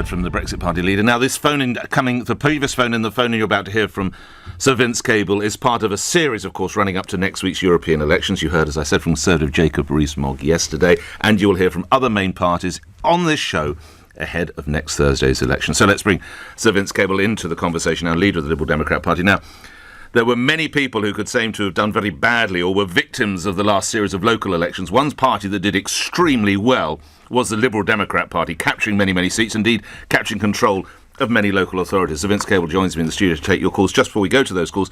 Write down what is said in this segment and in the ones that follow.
from the Brexit Party leader. Now, this the previous the phone you're about to hear from Sir Vince Cable is part of a series, of course, running up to next week's European elections. You heard, as I said, from Conservative Jacob Rees-Mogg yesterday, and you'll hear from other main parties on this show ahead of next Thursday's election. So let's bring Sir Vince Cable into the conversation, now leader of the Liberal Democrat Party. Now, there were many people who could seem to have done very badly or were victims of the last series of local elections. One party that did extremely well was the Liberal Democrat Party, capturing many, many seats, indeed capturing control of many local authorities. Sir Vince Cable joins me in the studio to take your calls. Just before we go to those calls,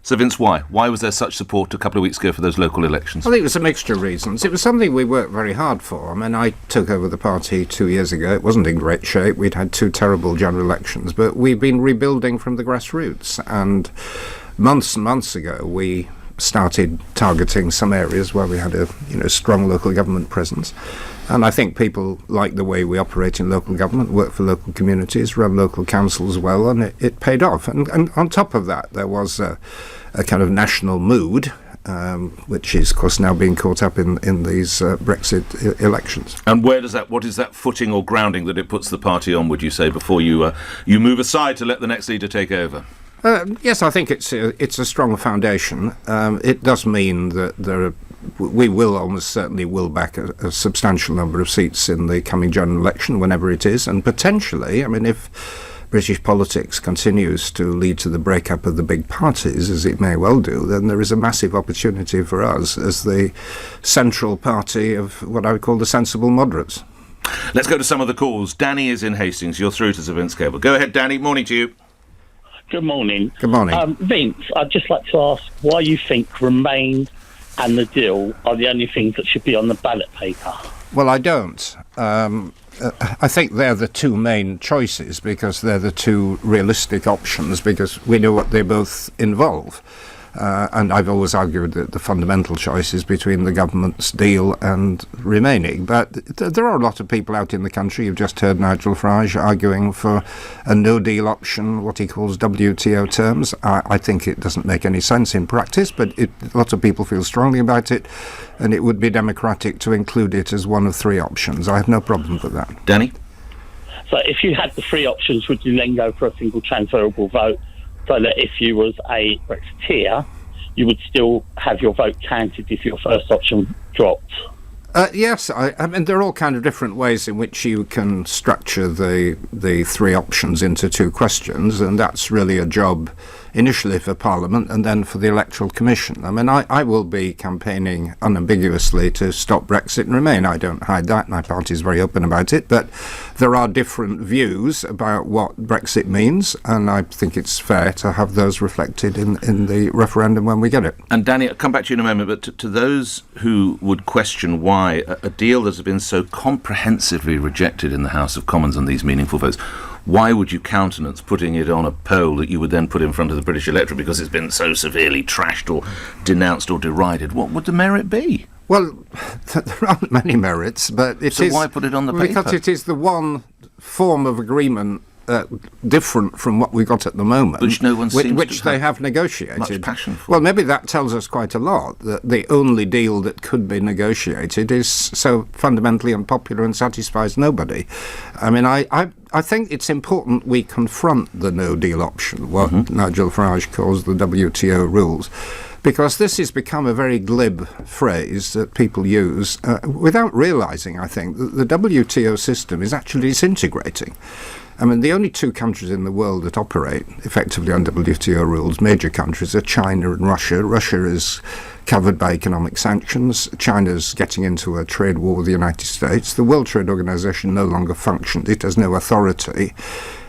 Sir Vince, why? Why was there such support a couple of weeks ago for those local elections? I think it was a mixture of reasons. It was something we worked very hard for. I mean, I took over the party 2 years ago. It wasn't in great shape. We'd had 2 terrible general elections, but we've been rebuilding from the grassroots. And months and months ago, we started targeting some areas where we had a strong local government presence. And I think people like the way we operate in local government, work for local communities, run local councils well, and it paid off. And on top of that, there was a kind of national mood, which is, of course, now being caught up in these Brexit elections. And what is that footing or grounding that it puts the party on, would you say, before you move aside to let the next leader take over? Yes, I think it's a strong foundation. It does mean that we will almost certainly will back a substantial number of seats in the coming general election, whenever it is, and potentially, I mean, if British politics continues to lead to the breakup of the big parties, as it may well do, then there is a massive opportunity for us as the central party of what I would call the sensible moderates. Let's go to some of the calls. Danny is in Hastings. You're through to Sir Vince Cable. Go ahead, Danny. Morning to you. Good morning. Good morning. Vince, I'd just like to ask why you think Remain and the deal are the only things that should be on the ballot paper. Well, I don't. I think they're the 2 main choices because they're the 2 realistic options because we know what they both involve. And I've always argued that the fundamental choice is between the government's deal and remaining. But there are a lot of people out in the country. You've just heard Nigel Farage arguing for a no-deal option, what he calls WTO terms. I think it doesn't make any sense in practice, but lots of people feel strongly about it, and it would be democratic to include it as one of 3 options. I have no problem with that. Danny? So if you had the 3 options, would you then go for a single transferable vote? So that if you was a Brexiteer, you would still have your vote counted if your first option dropped? Yes, I mean, there are all kind of different ways in which you can structure the 3 options into 2 questions, and that's really a job initially for Parliament and then for the Electoral Commission. I mean, I will be campaigning unambiguously to stop Brexit and Remain. I don't hide that. My party is very open about it, but there are different views about what Brexit means, and I think it's fair to have those reflected in the referendum when we get it. And Danny, I'll come back to you in a moment, but to those who would question why a deal that has been so comprehensively rejected in the House of Commons on these meaningful votes, why would you countenance putting it on a poll that you would then put in front of the British electorate because it's been so severely trashed or denounced or derided? What would the merit be? Well, there aren't many merits, but it is... So why put it on the paper? Because it is the one form of agreement different from what we got at the moment, which no one seems which to they have negotiated. Much passion for. Well, maybe that tells us quite a lot, that the only deal that could be negotiated is so fundamentally unpopular and satisfies nobody. I mean, I think it's important we confront the no-deal option, what Nigel Farage calls the WTO rules, because this has become a very glib phrase that people use without realising, I think, that the WTO system is actually disintegrating. I mean, the only 2 countries in the world that operate effectively on WTO rules, major countries, are China and Russia. Russia is covered by economic sanctions. China's getting into a trade war with the United States. The World Trade Organization no longer functions. It has no authority.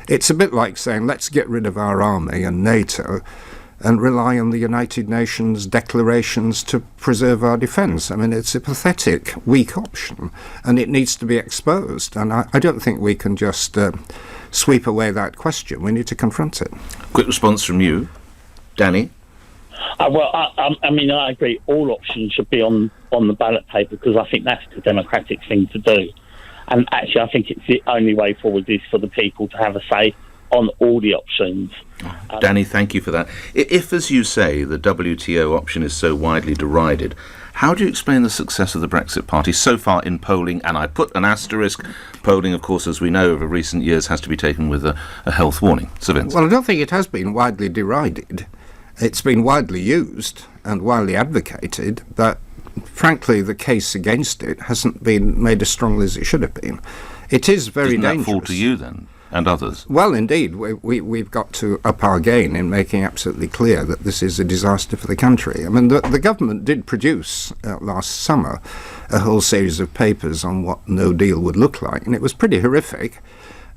It's a bit like saying, let's get rid of our army and NATO and rely on the United Nations declarations to preserve our defence. I mean, it's a pathetic, weak option, and it needs to be exposed. And I don't think we can just sweep away that question. We need to confront it. Quick response from you, Danny. I mean, I agree. All options should be on the ballot paper because I think that's the democratic thing to do. And actually, I think it's the only way forward is for the people to have a say on all the options. Danny, thank you for that. If, as you say, the WTO option is so widely derided, How do you explain the success of the Brexit Party so far in polling? And I put an asterisk. Polling, of course, as we know, over recent years has to be taken with a health warning. Sir Vince. Well, I don't think it has been widely derided. It's been widely used and widely advocated, but frankly, the case against it hasn't been made as strongly as it should have been. It is very dangerous. Doesn't that fall to you then, and others? Well, indeed, we've got to up our game in making absolutely clear that this is a disaster for the country. I mean, the government did produce last summer a whole series of papers on what no deal would look like, and it was pretty horrific.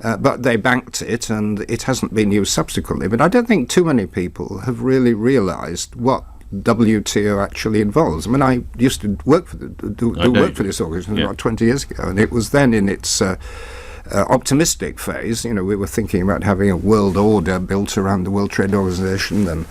But they banked it, and it hasn't been used subsequently. But I don't think too many people have really realised what WTO actually involves. I mean, I used to work for work for this organisation about 20 years ago, and it was then in its optimistic phase. You know, we were thinking about having a world order built around the World Trade Organization and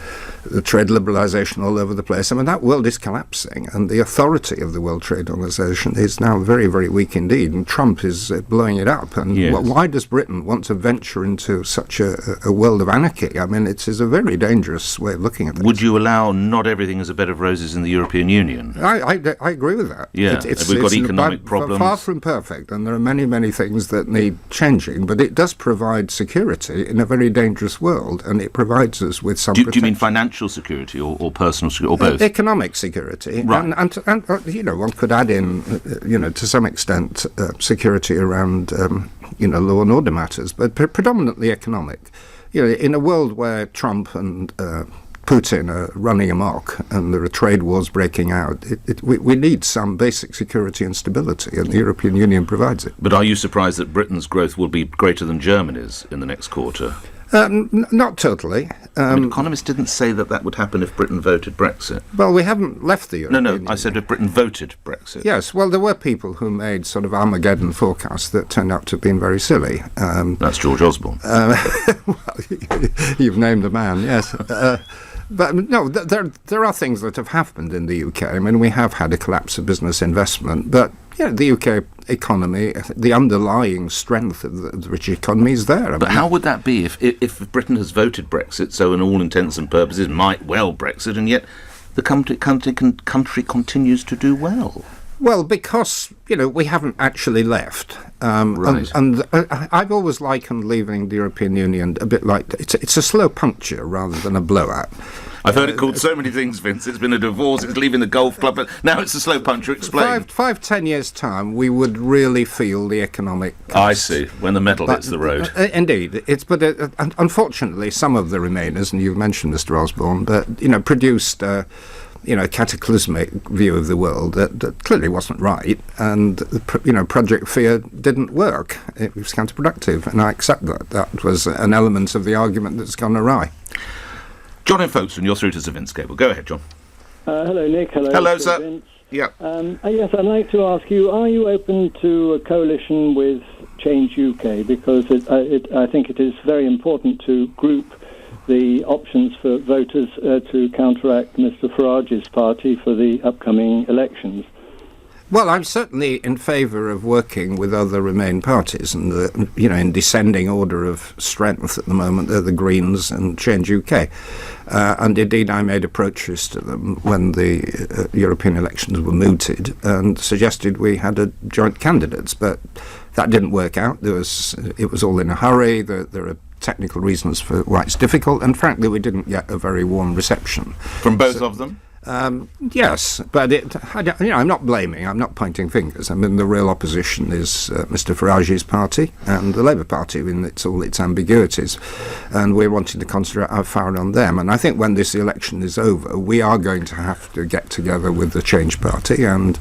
the trade liberalization all over the place. I mean, that world is collapsing, and the authority of the World Trade Organization is now very, very weak indeed, and Trump is blowing it up. And why does Britain want to venture into such a world of anarchy? I mean, it is a very dangerous way of looking at this. Would you allow not everything as a bed of roses in the European Union? I agree with that. Yeah, we've got economic problems. Far from perfect, and there are many, many things that need changing, but it does provide security in a very dangerous world, and it provides us with some Do you mean financial security or personal security, or both? Economic security. Right. And you know, one could add in, you know, to some extent, security around, you know, law and order matters, but predominantly economic. You know, in a world where Trump and Putin are running amok and there are trade wars breaking out, we need some basic security and stability, and the European Union provides it. But are you surprised that Britain's growth will be greater than Germany's in the next quarter? Not totally. Economists didn't say that would happen if Britain voted Brexit. Well, we haven't left the European Union. No, I said if Britain voted Brexit. Yes, well, there were people who made sort of Armageddon forecasts that turned out to have been very silly. That's George Osborne. Well, you've named the man, yes. But no, there are things that have happened in the UK. I mean, we have had a collapse of business investment, but yeah, the UK economy, the underlying strength of the British economy is there. But how would that be if Britain has voted Brexit, so in all intents and purposes might well Brexit, and yet the country continues to do well? Well, because, you know, we haven't actually left. Right. And I've always likened leaving the European Union a bit like, it's a slow puncture rather than a blowout. I've heard it called so many things, Vince. It's been a divorce, it's leaving the golf club, but now it's a slow puncture. Explain. 10 years' time, we would really feel the economic cost. I see, when the metal hits the road. Indeed. But unfortunately, some of the Remainers, and you've mentioned Mr. Osborne, but, you know, produced a cataclysmic view of the world that clearly wasn't right, and, you know, Project Fear didn't work. It was counterproductive, and I accept that. That was an element of the argument that's gone awry. John in Folkestone, you're through to Sir Vince Cable. Go ahead, John. Hello, Nick. Hello, sir. Vince. Yeah. Yes, I'd like to ask you, are you open to a coalition with Change UK? Because I think it is very important to group the options for voters to counteract Mr. Farage's party for the upcoming elections. Well, I'm certainly in favour of working with other Remain parties, and in descending order of strength at the moment, they're the Greens and Change UK. And indeed, I made approaches to them when the European elections were mooted and suggested we had a joint candidates, but that didn't work out. It was all in a hurry. There are technical reasons for why it's difficult, and frankly, we didn't get a very warm reception. From both of them? Yes, but I'm not blaming, I'm not pointing fingers. I mean, the real opposition is Mr. Farage's party and the Labour Party in all its ambiguities, and we're wanting to concentrate our fire on them. And I think when this election is over, we are going to have to get together with the Change Party and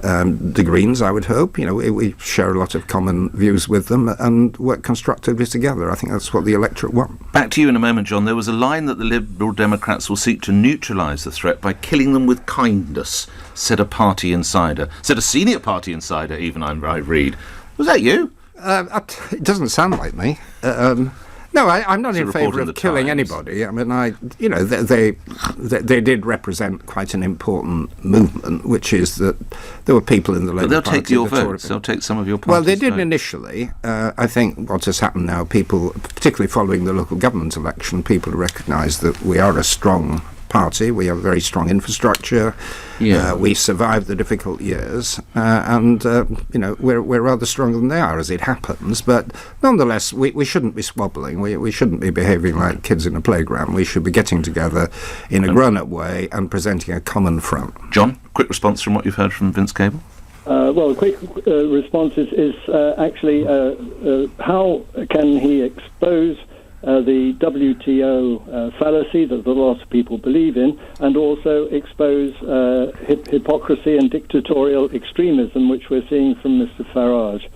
the Greens, I would hope. You know, we share a lot of common views with them and work constructively together. I think that's what the electorate want. Back to you in a moment, John. There was a line that the Liberal Democrats will seek to neutralise the threat by killing them with kindness, said a party insider. Said a senior party insider, even, I read. Was that you? It doesn't sound like me. No, I'm not in favour of killing anybody. I mean, they did represent quite an important movement, which is that there were people in the Labour Party. But they'll take your votes. They'll take some of your party's Well, they did vote. Initially. I think what has happened now, people, particularly following the local government election, people recognise that we are a strong party. We have a very strong infrastructure. We survived the difficult years, and we're rather stronger than they are, as it happens. But nonetheless, we shouldn't be squabbling. We shouldn't be behaving like kids in a playground. We should be getting together in a grown-up way and presenting a common front. John, quick response from what you've heard from Vince Cable. Well, a quick response is actually how can he expose the WTO fallacy that a lot of people believe in, and also expose hypocrisy and dictatorial extremism, which we're seeing from Mr. Farage.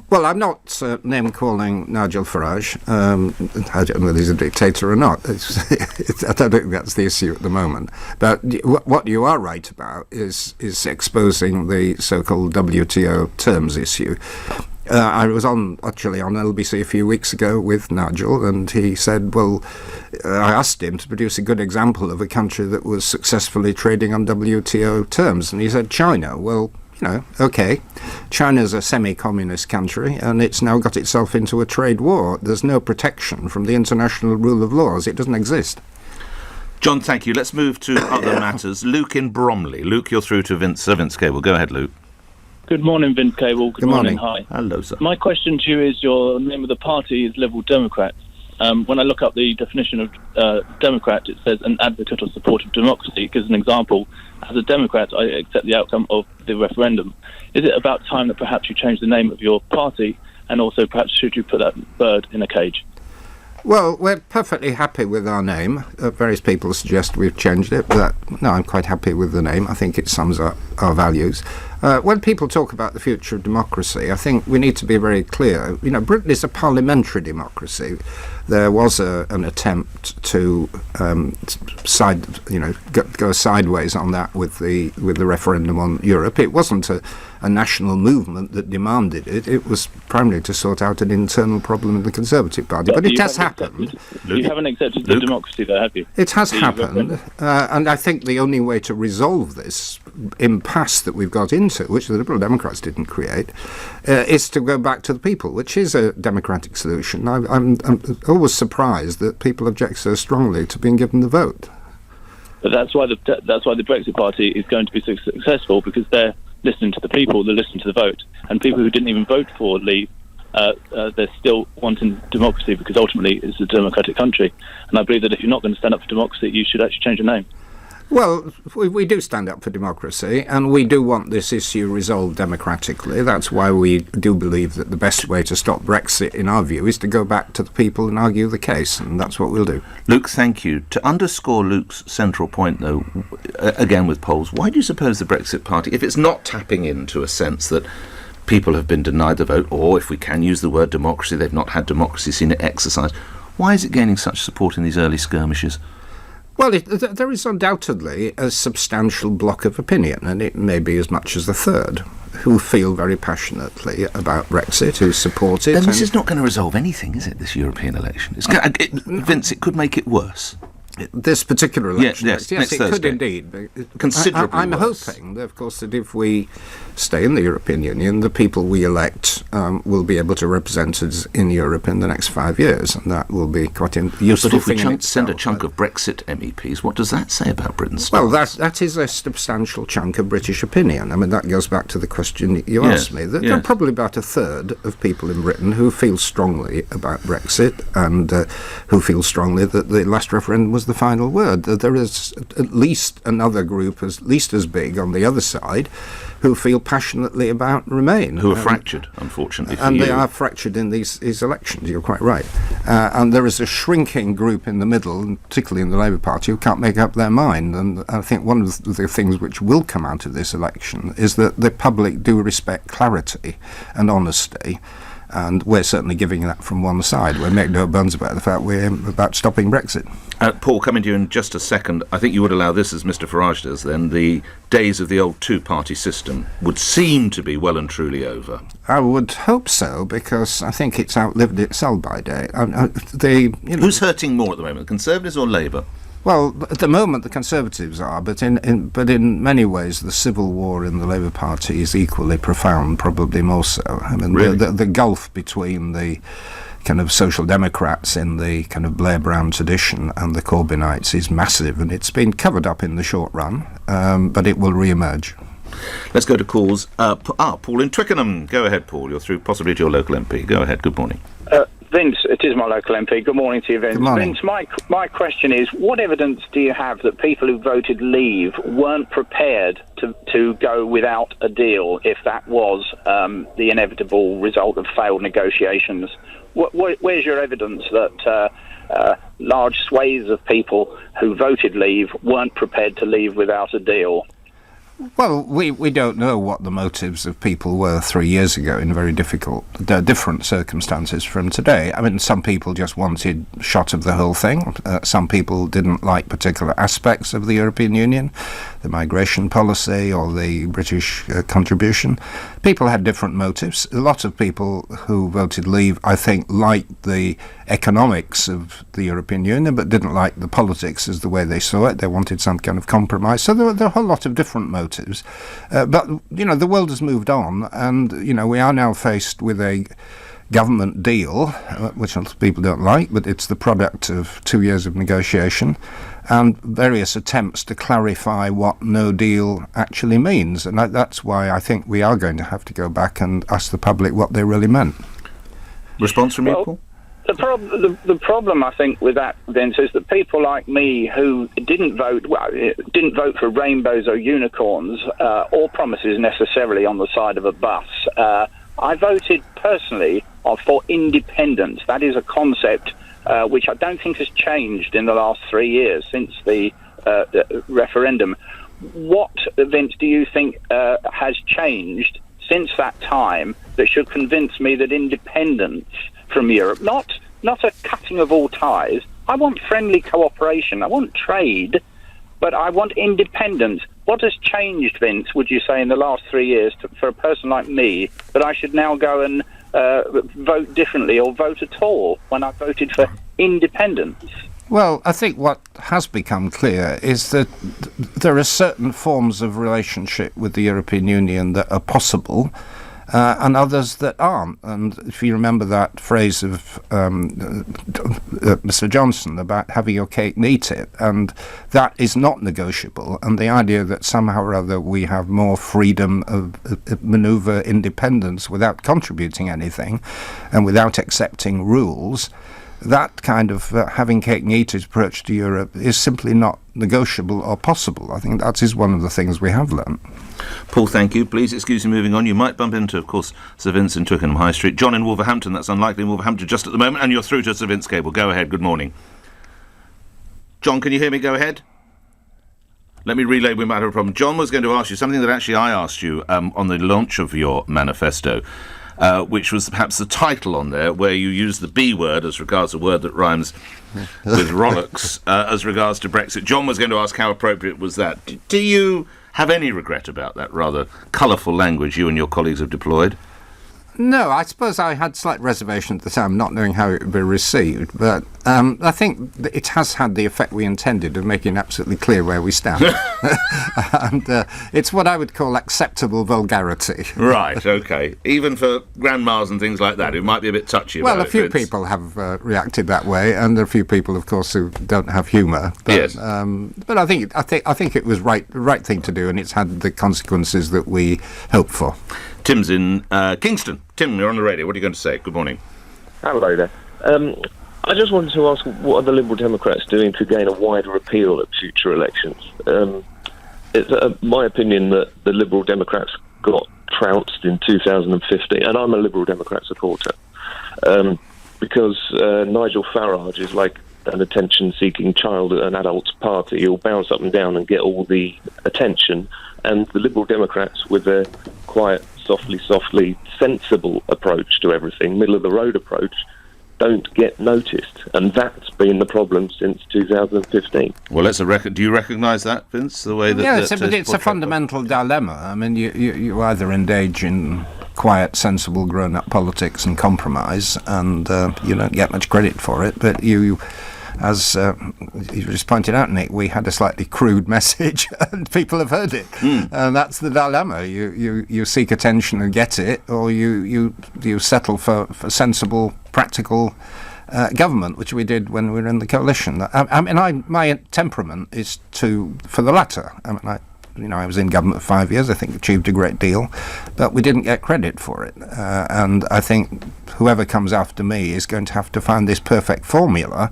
Well, I'm not name-calling Nigel Farage. I don't know whether he's a dictator or not. I don't think that's the issue at the moment. But what you are right about is exposing the so-called WTO terms issue. I was actually on LBC a few weeks ago with Nigel, and he said, well, I asked him to produce a good example of a country that was successfully trading on WTO terms, and he said China. Well, okay, China's a semi-communist country, and it's now got itself into a trade war. There's no protection from the international rule of laws. It doesn't exist. John, thank you. Let's move to other matters. Luke in Bromley. Luke, you're through to Vince Cable. Go ahead, Luke. Good morning, Vince Cable. Good morning. Hi. Hello, sir. My question to you is, your name of the party is Liberal Democrats. When I look up the definition of Democrat, it says an advocate or supporter of democracy. It gives an example. As a Democrat, I accept the outcome of the referendum. Is it about time that perhaps you change the name of your party, and also perhaps should you put that bird in a cage? Well, we're perfectly happy with our name. Various people suggest we've changed it, but no, I'm quite happy with the name. I think it sums up our values. When people talk about the future of democracy, I think we need to be very clear. Britain is a parliamentary democracy. There was an attempt to go sideways on that with the referendum on Europe. It wasn't a national movement that demanded it. It was primarily to sort out an internal problem in the Conservative Party. But it has happened. You haven't accepted the democracy, though, have you? It has happened, and I think the only way to resolve this impasse that we've got into, which the Liberal Democrats didn't create, is to go back to the people, which is a democratic solution. I'm always surprised that people object so strongly to being given the vote. But that's why the Brexit Party is going to be successful, because they're listening to the people, they're listening to the vote, and people who didn't even vote for Leave, they're still wanting democracy, because ultimately it's a democratic country. And I believe that if you're not going to stand up for democracy, you should actually change your name. Well, we do stand up for democracy, and we do want this issue resolved democratically. That's why we do believe that the best way to stop Brexit, in our view, is to go back to the people and argue the case, and that's what we'll do. Luke, thank you. To underscore Luke's central point, though, again with polls, why do you suppose the Brexit Party, if it's not tapping into a sense that people have been denied the vote, or if we can use the word democracy, they've not had democracy seen it exercised, why is it gaining such support in these early skirmishes? Well, there is undoubtedly a substantial block of opinion, and it may be as much as a third, who feel very passionately about Brexit, who support it. Then this is not going to resolve anything, is it, this European election? Vince, it could make it worse. This particular election, yes, it Thursday. could indeed. Considerably I'm worse. hoping, of course, that if we stay in the European Union, the people we elect will be able to represent us in Europe in the next 5 years, and that will be quite a useful But if thing. we send a chunk of Brexit MEPs, what does that say about Britain's Well, stance? that is a substantial chunk of British opinion. I mean, that goes back to the question you asked me. There are probably about a third of people in Britain who feel strongly about Brexit, and who feel strongly that the last referendum was the final word. There is at least another group, at least as big on the other side, who feel passionately about Remain. Who are fractured, unfortunately for and you. they are fractured in these elections, you're quite right. And there is a shrinking group in the middle, and particularly in the Labour Party, who can't make up their mind. And I think one of the things which will come out of this election is that the public do respect clarity and honesty. And we're certainly giving that from one side. We make no bones about the fact we're about stopping Brexit. Paul, coming to you in just a second, I think you would allow this, as Mr Farage does, then, the days of the old two-party system would seem to be well and truly over. I would hope so, because I think it's outlived its sell-by date. Who's hurting more at the moment, the Conservatives or Labour? Well, at the moment the Conservatives are, but in many ways the civil war in the Labour Party is equally profound, probably more so. I mean, Really? the gulf between the kind of Social Democrats in the kind of Blair Brown tradition and the Corbynites is massive, and it's been covered up in the short run, but it will re-emerge. Let's go to calls. Paul in Twickenham. Go ahead, Paul. You're through possibly to your local MP. Go ahead. Good morning. Vince, it is my local MP. Good morning to you, Vince. Good morning. Vince, my question is, what evidence do you have that people who voted Leave weren't prepared to go without a deal if that was the inevitable result of failed negotiations? Where's your evidence that large swathes of people who voted Leave weren't prepared to leave without a deal? Well, we don't know what the motives of people were 3 years ago in very different circumstances from today. I mean, some people just wanted a shot of the whole thing. Some people didn't like particular aspects of the European Union, the migration policy or the British contribution. People had different motives. A lot of people who voted Leave, I think, liked the economics of the European Union, but didn't like the politics as the way they saw it. They wanted some kind of compromise. So there were a whole lot of different motives. But, the world has moved on, and, we are now faced with a government deal, which lots of people don't like, but it's the product of 2 years of negotiation and various attempts to clarify what no deal actually means. And that's why I think we are going to have to go back and ask the public what they really meant. Response from you, Paul? The problem, I think, with that, Vince, is that people like me who didn't vote for rainbows or unicorns or promises necessarily on the side of a bus. I voted personally for independence. That is a concept which I don't think has changed in the last 3 years since the referendum. What, Vince, do you think has changed since that time that should convince me that independence from Europe, not a cutting of all ties. I want friendly cooperation. I want trade, but I want independence. What has changed, Vince, would you say, in the last 3 years for a person like me that I should now go and vote differently or vote at all when I voted for independence? Well, I think what has become clear is that there are certain forms of relationship with the European Union that are possible, and others that aren't. And if you remember that phrase of Mr. Johnson about having your cake and eat it, and that is not negotiable. And the idea that somehow or other we have more freedom of manoeuvre independence without contributing anything and without accepting rules, that kind of having cake and eat it approach to Europe is simply not negotiable or possible. I think that is one of the things we have learned. Paul, thank you. Please excuse me moving on. You might bump into, of course, Sir Vince in Twickenham High Street. John in Wolverhampton, that's unlikely in Wolverhampton just at the moment, and you're through to Sir Vince Cable. Go ahead, good morning. John, can you hear me? Go ahead. Let me relay, we might have a problem. John was going to ask you something that actually I asked you on the launch of your manifesto, which was perhaps the title on there, where you use the B word as regards a word that rhymes with Rollocks as regards to Brexit. John was going to ask how appropriate was that. Do you have any regret about that rather colourful language you and your colleagues have deployed? No, I suppose I had slight reservation at the time, not knowing how it would be received, but I think it has had the effect we intended of making absolutely clear where we stand. And it's what I would call acceptable vulgarity. Right, OK. Even for grandmas and things like that, it might be a bit touchy about it. Well, a few people have reacted that way, and there are a few people, of course, who don't have humour. But, yes. But I think it was the right thing to do, and it's had the consequences that we hoped for. Tim's in Kingston. Tim, you're on the radio. What are you going to say? Good morning. Hello there. I just wanted to ask, what are the Liberal Democrats doing to gain a wider appeal at future elections? It's my opinion that the Liberal Democrats got trounced in 2015, and I'm a Liberal Democrat supporter, because Nigel Farage is like an attention-seeking child at an adult's party. He'll bounce up and down and get all the attention, and the Liberal Democrats, with their quiet, softly, sensible approach to everything, middle-of-the-road approach, don't get noticed. And that's been the problem since 2015. Well, do you recognise that, Vince, the way that... Yeah, it's a fundamental dilemma. I mean, you either engage in quiet, sensible, grown-up politics and compromise, and you don't get much credit for it, but you as you just pointed out, Nick, we had a slightly crude message, and people have heard it, and that's the dilemma. You seek attention and get it, or you settle for sensible, practical government, which we did when we were in the coalition. My temperament is for the latter. I was in government for 5 years. I think achieved a great deal, but we didn't get credit for it. And I think whoever comes after me is going to have to find this perfect formula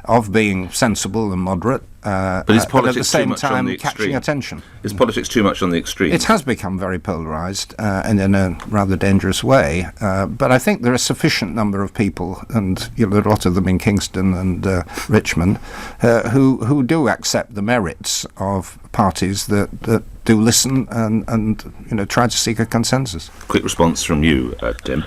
of being sensible and moderate, but is but at the politics same too much on time the catching extreme? attention. Is politics too much on the extreme? It has become very polarised and in a rather dangerous way. But I think there are a sufficient number of people, and there are a lot of them in Kingston and Richmond, who do accept the merits of parties that do listen and try to seek a consensus. Quick response from you, Tim.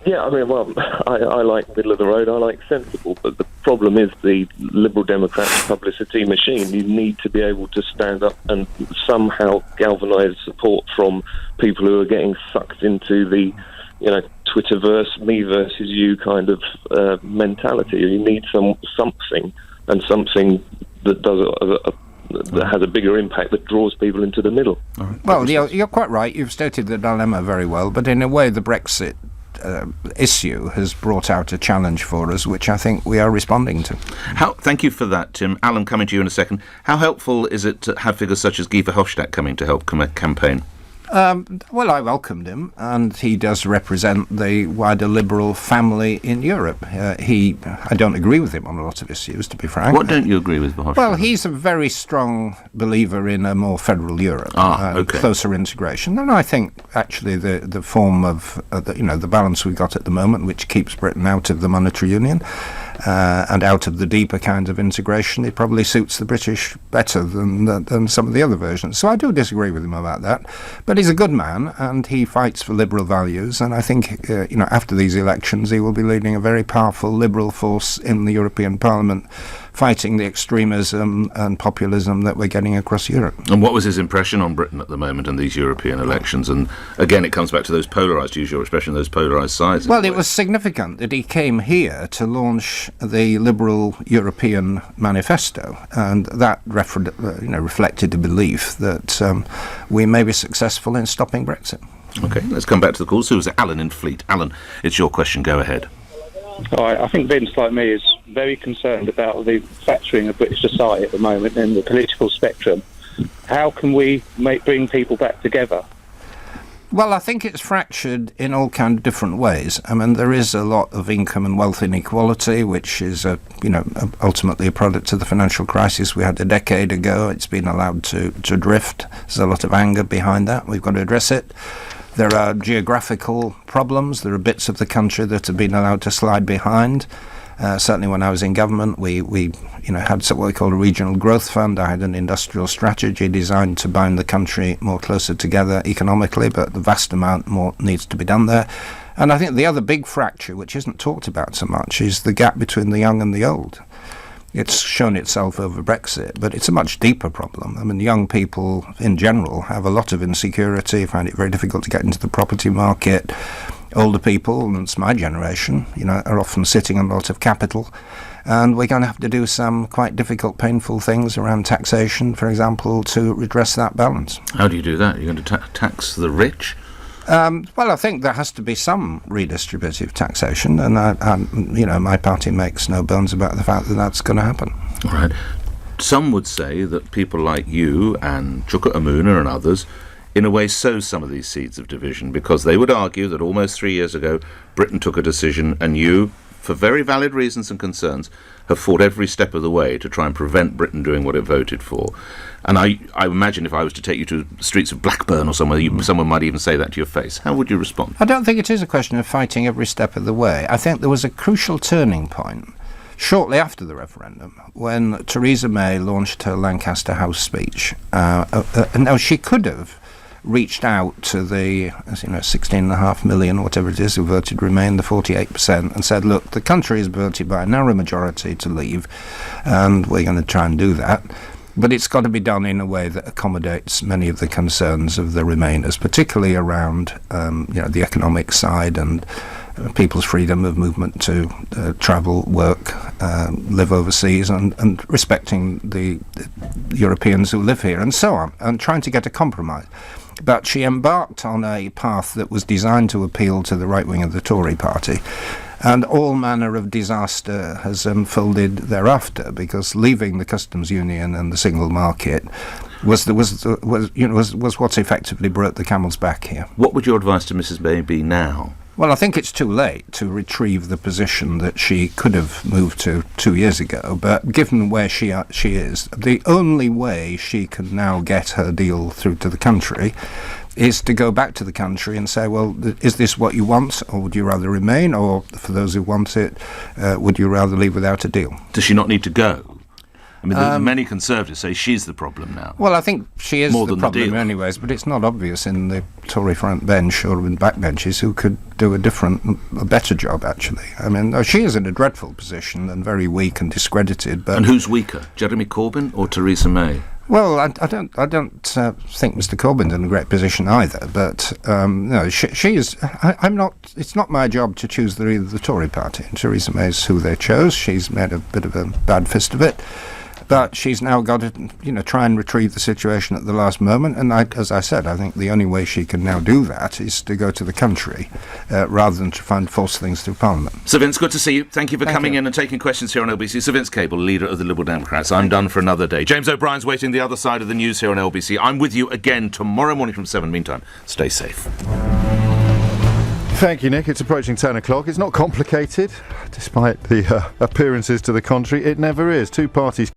Yeah, I like middle of the road, I like sensible, but the problem is the Liberal Democrats publicity machine. You need to be able to stand up and somehow galvanise support from people who are getting sucked into the, Twitterverse, me versus you kind of mentality. You need something that does that has a bigger impact, that draws people into the middle. Right. Well, you're quite right. You've stated the dilemma very well, but in a way the Brexit issue has brought out a challenge for us, which I think we are responding to. Thank you for that, Tim. Alan, coming to you in a second. How helpful is it to have figures such as Guy Verhofstadt coming to help campaign? Well, I welcomed him, and he does represent the wider liberal family in Europe. I don't agree with him on a lot of issues, to be frank. What don't you agree with Verhofstadt? Well, he's a very strong believer in a more federal Europe, closer integration. And I think, actually, the form of, the balance we've got at the moment, which keeps Britain out of the monetary union, and out of the deeper kind of integration, it probably suits the British better than some of the other versions. So I do disagree with him about that. But he's a good man, and he fights for liberal values, and I think, after these elections, he will be leading a very powerful liberal force in the European Parliament, fighting the extremism and populism that we're getting across Europe. And what was his impression on Britain at the moment in these European elections? And again, it comes back to those polarised, to use your expression, those polarised sides. Well, it was significant that he came here to launch the Liberal European Manifesto, and that reflected the belief that we may be successful in stopping Brexit. OK, let's come back to the calls. So it was Alan in Fleet. Alan, it's your question. Go ahead. I think Vince, like me, is very concerned about the fracturing of British society at the moment in the political spectrum. How can we bring people back together? Well, I think it's fractured in all kind of different ways. I mean, there is a lot of income and wealth inequality, which is, ultimately a product of the financial crisis we had a decade ago. It's been allowed to drift. There's a lot of anger behind that. We've got to address it. There are geographical problems. There are bits of the country that have been allowed to slide behind. Certainly when I was in government, we had what we call a regional growth fund. I had an industrial strategy designed to bind the country more closer together economically, but the vast amount more needs to be done there. And I think the other big fracture, which isn't talked about so much, is the gap between the young and the old. It's shown itself over Brexit, but it's a much deeper problem. I mean, young people in general have a lot of insecurity, find it very difficult to get into the property market. Older people, and it's my generation, are often sitting on a lot of capital. And we're going to have to do some quite difficult, painful things around taxation, for example, to redress that balance. How do you do that? Are you going to tax the rich? Well, I think there has to be some redistributive taxation, and my party makes no bones about the fact that that's going to happen. All right. Some would say that people like you and Chuka Umunna and others, in a way, sow some of these seeds of division, because they would argue that almost 3 years ago, Britain took a decision, and you, for very valid reasons and concerns, have fought every step of the way to try and prevent Britain doing what it voted for. And I imagine if I was to take you to the streets of Blackburn or somewhere, someone might even say that to your face. How would you respond? I don't think it is a question of fighting every step of the way. I think there was a crucial turning point shortly after the referendum when Theresa May launched her Lancaster House speech. Now, she could have reached out to the 16.5 million, whatever it is, who voted Remain, the 48%, and said, look, the country is voted by a narrow majority to leave, and we're going to try and do that. But it's got to be done in a way that accommodates many of the concerns of the Remainers, particularly around the economic side and people's freedom of movement to travel, work, live overseas, and respecting the Europeans who live here, and so on, and trying to get a compromise. But she embarked on a path that was designed to appeal to the right wing of the Tory party, and all manner of disaster has unfolded thereafter, because leaving the customs union and the single market was what effectively broke the camel's back here. What would your advice to Mrs May be now? Well, I think it's too late to retrieve the position that she could have moved to 2 years ago, but given where she is, the only way she can now get her deal through to the country is to go back to the country and say, well, is this what you want, or would you rather remain, or for those who want it, would you rather leave without a deal? Does she not need to go? I mean, many Conservatives say she's the problem now. Well, I think she is More the than problem the deal. anyways, but it's not obvious in the Tory front bench or in backbenches who could do a better job, actually. I mean, she is in a dreadful position and very weak and discredited. But And who's weaker, Jeremy Corbyn or Theresa May? Well, I don't think Mr. Corbyn's in a great position either. But no, she is. I'm not. It's not my job to choose the Tory party. And Theresa May is who they chose. She's made a bit of a bad fist of it. But she's now got to, try and retrieve the situation at the last moment. And as I said, I think the only way she can now do that is to go to the country rather than to find false things through Parliament. Sir Vince, good to see you. Thank you for coming in and taking questions here on LBC. Sir Vince Cable, leader of the Liberal Democrats. I'm done for another day. James O'Brien's waiting the other side of the news here on LBC. I'm with you again tomorrow morning from 7. Meantime, stay safe. Thank you, Nick. It's approaching 10 o'clock. It's not complicated, despite the appearances to the contrary. It never is. Two parties